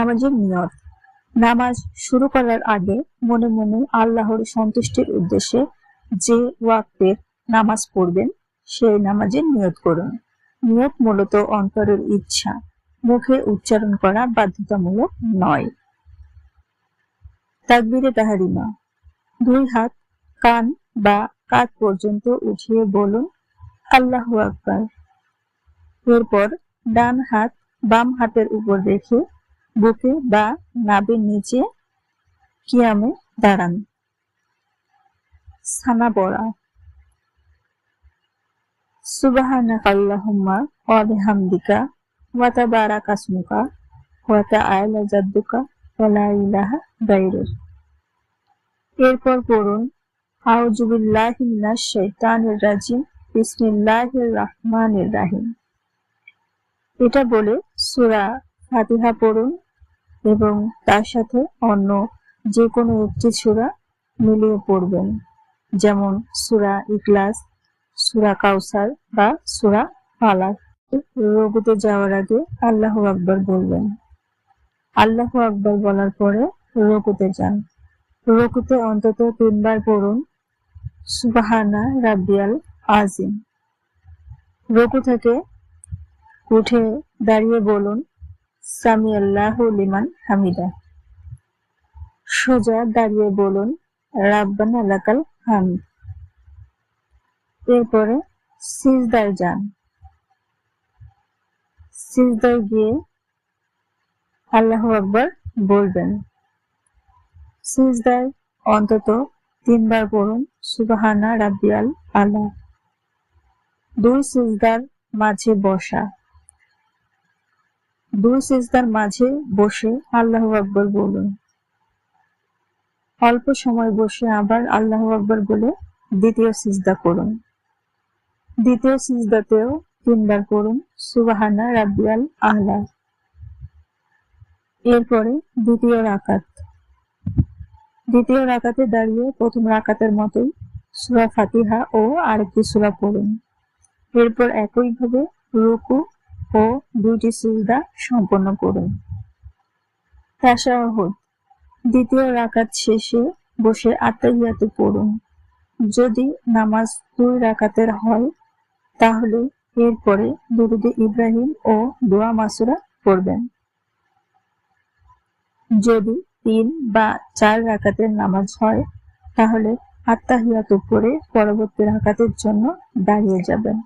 নামাজের নিয়ত। নামাজ শুরু করার আগে মনে মনে আল্লাহর সন্তুষ্টির উদ্দেশ্যে যে ওয়াক্তের নামাজ পড়বেন সেই নামাজের নিয়ত করুন। নিয়ত মূলত অন্তরের ইচ্ছা, মুখে উচ্চারণ করা বাধ্যতামূলক নয়। তাকবীরে তাহরিমা। 2 হাত কান বা কাঁধ পর্যন্ত উঠিয়ে বলুন আল্লাহু আকবার। এরপর ডান হাত বাম হাতের উপর রেখে বুকে বা নাভির নিচে কিয়ামে দাঁড়ান। সানা পড়া। সুবহানাকাল্লাহুম্মা ওয়া বিহামদিকা ওয়া তাবারাকা ইসমুকা ওয়া তাআলা জাদ্দুকা ওয়া লা ইলাহা গায়রুক। এরপর পড়ুন আউযু বিল্লাহি মিনাশ শাইতানির রাজিম বিসমিল্লাহির রহমানির রহিম। এটা বলে সূরা ফাতিহা পড়ুন এবং তার সাথে অন্য যে কোনো একটি সূরা মিলিয়ে পড়বেন, যেমন সূরা ইখলাস, সূরা কাউসার বা সূরা ফালাক। রুকুতে যাওয়ার আগে আল্লাহু আকবার বলবেন। আল্লাহু আকবার বলার পরে রুকুতে যান। রুকুতে অন্তত 3 বার পড়ুন সুবহানা রাব্বিয়াল আযীম। রুকু থেকে উঠে দাঁড়িয়ে বলুন সামিআল্লাহু লিমান হামিদা। সোজা দাঁড়িয়ে বলুন রাব্বানা লাকাল হামদ। এরপরে সিজদায় যান। সিজদায় গিয়ে আল্লাহু আকবার বলবেন। সিজদায় অন্তত 3 বার পড়ুন সুবহানা রাব্বিয়াল আলা। 2 সিজদার মাঝে বসা। 2 সিজদার মাঝে বসে আল্লাহু আকবার বলুন। অল্প সময় বসে আবার আল্লাহু আকবার বলে দ্বিতীয় সিজদা করুন। দ্বিতীয় সিজদাতেও 3 বার পড়ুন সুবহানা রাব্বিয়াল আলা। এরপরে দ্বিতীয় রাকাত। দ্বিতীয় রাকাতে দাঁড়িয়ে প্রথম রাকাতের মতোই সূরা ফাতিহা ও আরেকটি সূরা পড়ুন। এরপর একইভাবে রুকু ও 2টি সিজদা সম্পন্ন করুন। তাশাহুদ। দ্বিতীয় রাকাত শেষে বসে আত্তাহিয়াতু পড়ুন। যদি নামাজ 2 রাকাতের হয় তাহলে এরপরে দুরূদে ইব্রাহিম ও দোয়া মাসুরা পড়বেন। যদি 3 বা 4 রাকাতের নামাজ হয় তাহলে আত্তাহিয়াতু পড়ে পরবর্তী রাকাতের জন্য দাঁড়িয়ে যাবেন।